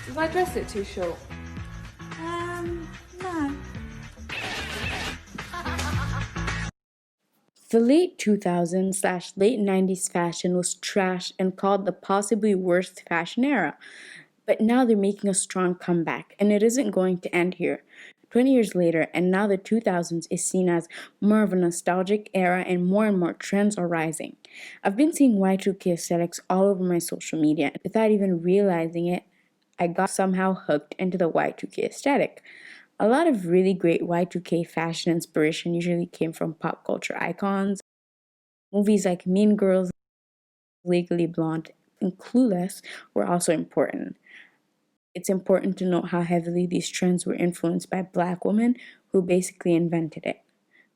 Does my dress look too short? No. The late 2000s slash late 90s fashion was trash and called the possibly worst fashion era. But now they're making a strong comeback, and it isn't going to end here. 20 years later, and now the 2000s is seen as more of a nostalgic era and more trends are rising. I've been seeing Y2K aesthetics all over my social media. Without even realizing it, I got somehow hooked into the Y2K aesthetic. A lot of really great Y2K fashion inspiration usually came from pop culture icons. Movies like Mean Girls, Legally Blonde, and Clueless were also important. It's important to note how heavily these trends were influenced by Black women who basically invented it.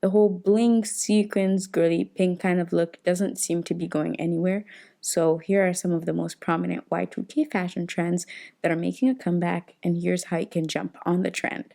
The whole bling, sequins, girly pink kind of look doesn't seem to be going anywhere, so here are some of the most prominent Y2K fashion trends that are making a comeback, and here's how you can jump on the trend.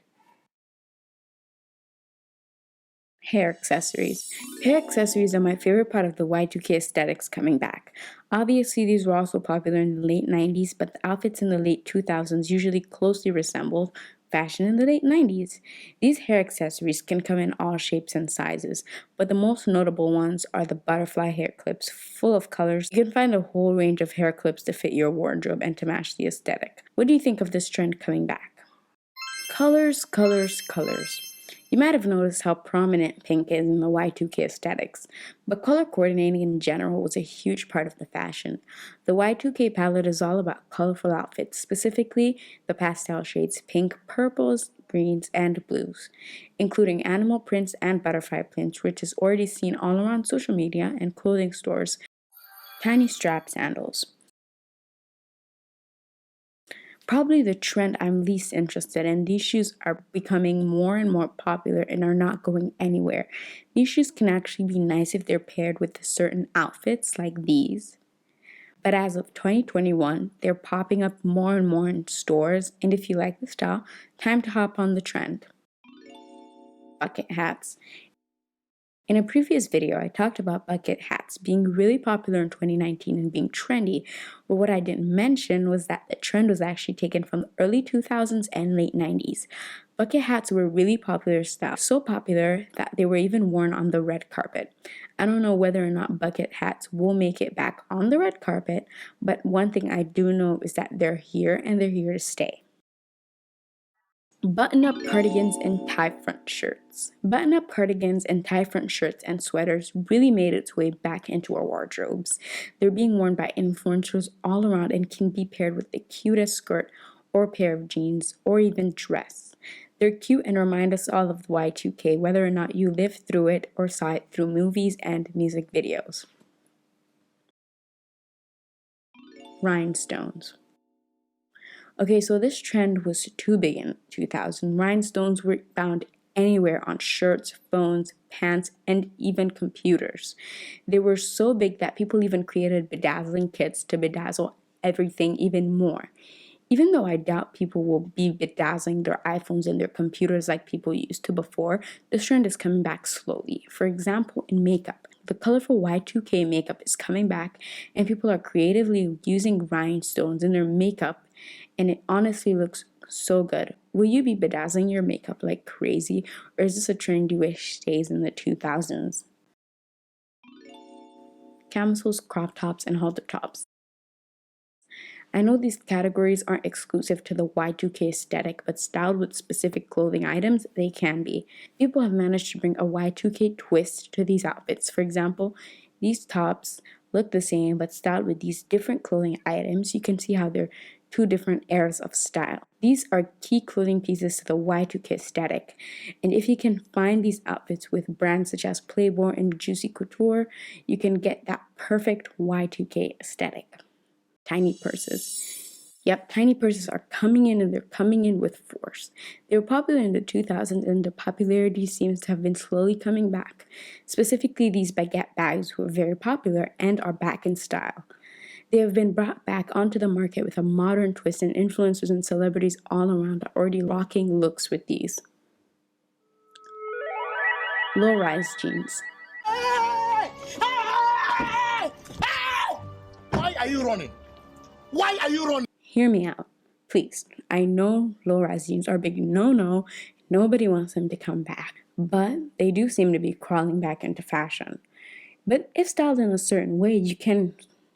Hair accessories. Hair accessories are my favorite part of the Y2K aesthetics coming back. Obviously, these were also popular in the late 90s, but the outfits in the late 2000s usually closely resembled fashion in the late 90s. These hair accessories can come in all shapes and sizes, but the most notable ones are the butterfly hair clips, full of colors. You can find a whole range of hair clips to fit your wardrobe and to match the aesthetic. What do you think of this trend coming back? Colors, colors, colors. You might have noticed how prominent pink is in the Y2K aesthetics, but color coordinating in general was a huge part of the fashion. The Y2K palette is all about colorful outfits, specifically the pastel shades pink, purples, greens, and blues, including animal prints and butterfly prints, which is already seen all around social media and clothing stores. Tiny strap sandals. Probably the trend I'm least interested in. These shoes are becoming more and more popular and are not going anywhere. These shoes can actually be nice if they're paired with certain outfits like these. But as of 2021, they're popping up more and more in stores, and if you like the style, time to hop on the trend. Bucket hats. In a previous video, I talked about bucket hats being really popular in 2019 and being trendy, but what I didn't mention was that the trend was actually taken from the early 2000s and late 90s. Bucket hats were really popular style, so popular that they were even worn on the red carpet. I don't know whether or not bucket hats will make it back on the red carpet, but one thing I do know is that they're here and they're here to stay. Button-up cardigans and tie-front shirts. Button-up cardigans and tie-front shirts and sweaters really made its way back into our wardrobes. They're being worn by influencers all around and can be paired with the cutest skirt or pair of jeans or even dress. They're cute and remind us all of the Y2K, whether or not you lived through it or saw it through movies and music videos. Rhinestones. Okay, so this trend was too big in 2000. Rhinestones were found anywhere on shirts, phones, pants, and even computers. They were so big that people even created bedazzling kits to bedazzle everything even more. Even though I doubt people will be bedazzling their iPhones and their computers like people used to before, this trend is coming back slowly. For example, in makeup. The colorful Y2K makeup is coming back, and people are creatively using rhinestones in their makeup, and it honestly looks so good. Will you be bedazzling your makeup like crazy, or is this a trend you wish stays in the 2000s? Camisoles, crop tops, and halter tops. I know these categories aren't exclusive to the Y2K aesthetic, but styled with specific clothing items, they can be. People have managed to bring a Y2K twist to these outfits. For example, these tops look the same, but styled with these different clothing items. You can see how they're two different eras of style. These are key clothing pieces to the Y2K aesthetic. And if you can find these outfits with brands such as Playboy and Juicy Couture, you can get that perfect Y2K aesthetic. Tiny purses. Yep, tiny purses are coming in and they're coming in with force. They were popular in the 2000s and the popularity seems to have been slowly coming back. Specifically, these baguette bags were very popular and are back in style. They have been brought back onto the market with a modern twist, and influencers and celebrities all around are already rocking looks with these. Low-rise jeans. Why are you running? Why are you running? Hear me out. Please, I know low-rise jeans are a big no-no. Nobody wants them to come back. But they do seem to be crawling back into fashion. But if styled in a certain way, you can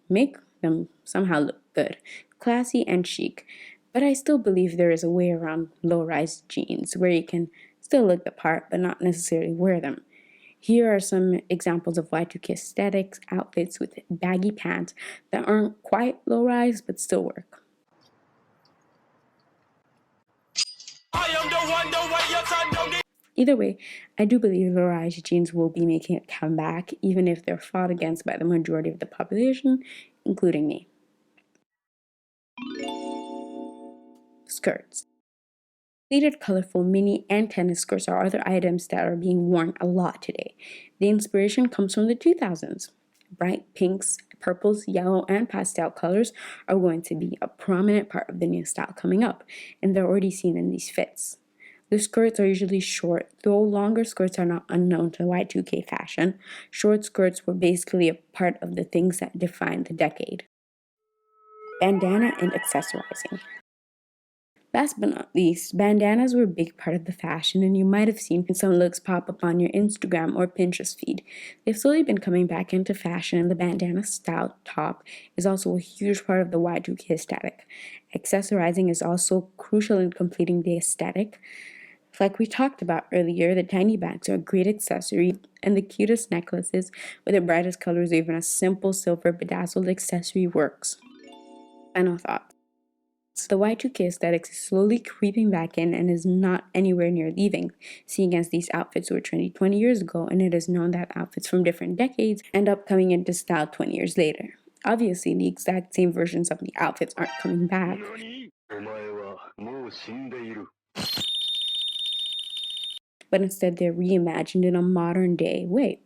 make them somehow look good, classy and chic. But I still believe there is a way around low-rise jeans where you can still look the part but not necessarily wear them. Here are some examples of Y2K aesthetics outfits with baggy pants that aren't quite low-rise but still work. Either way, I do believe low-rise jeans will be making a comeback, even if they're fought against by the majority of the population, including me. Skirts. Pleated, colorful mini and tennis skirts are other items that are being worn a lot today. The inspiration comes from the 2000's. Bright pinks, purples, yellow, and pastel colors are going to be a prominent part of the new style coming up, and they're already seen in these fits. The skirts are usually short, though longer skirts are not unknown to Y2K fashion. Short skirts were basically a part of the things that defined the decade. Bandana and accessorizing. Last but not least, bandanas were a big part of the fashion, and you might have seen some looks pop up on your Instagram or Pinterest feed. They've slowly been coming back into fashion, and the bandana style top is also a huge part of the Y2K aesthetic. Accessorizing is also crucial in completing the aesthetic. Like we talked about earlier, the tiny bags are a great accessory, and the cutest necklaces with the brightest colors or even a simple silver bedazzled accessory works. Final thoughts. The Y2K aesthetics is slowly creeping back in and is not anywhere near leaving, seeing as these outfits were trendy 20 years ago, and it is known that outfits from different decades end up coming into style 20 years later. Obviously, the exact same versions of the outfits aren't coming back, but instead they're reimagined in a modern day way.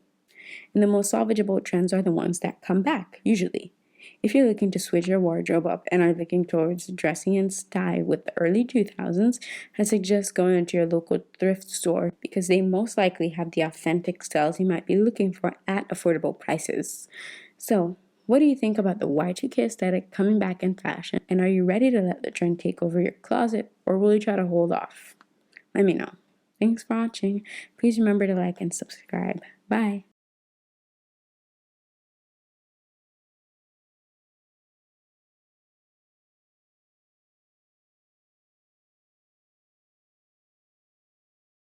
And the most salvageable trends are the ones that come back, usually. If you're looking to switch your wardrobe up and are looking towards dressing in style with the early 2000's, I suggest going into your local thrift store because they most likely have the authentic styles you might be looking for at affordable prices. So, what do you think about the Y2K aesthetic coming back in fashion? And are you ready to let the trend take over your closet, or will you try to hold off? Let me know. Thanks for watching. Please remember to like and subscribe. Bye.